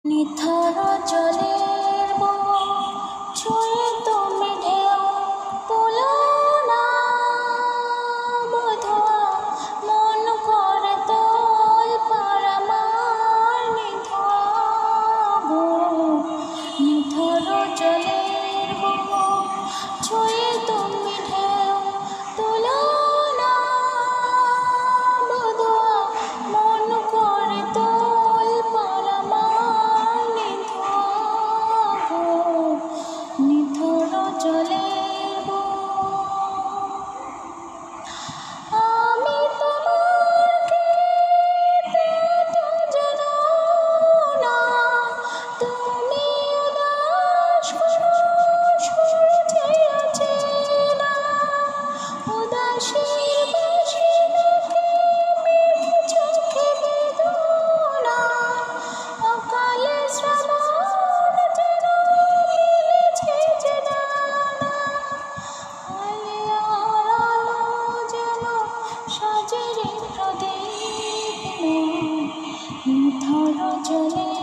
নিথর জলের বুক ছুঁয়ে তুমি ঢেউ তুলো না, বোধোয়া মন করে তোল পার আমার নিথর বুক। নিথর জলের বুক ছুঁয়ে তুমি ঢেউ তুলো না, বোধোয়া মন করে তোল পার আমার নিথর বুক। নিথর জলের বুক আমি তোমাকে তো জানো না, তুমি উদাস কোনো সুর ছেয়েছে না, উদাসীর বাঁশি ডাকে মেঘ চোখে বেদনা, অকালে শ্রাবণ যেন মেলেছে যে ডানা, আলিয়ার আলো যেন সাজে রে প্রদীপ। নিথর জলে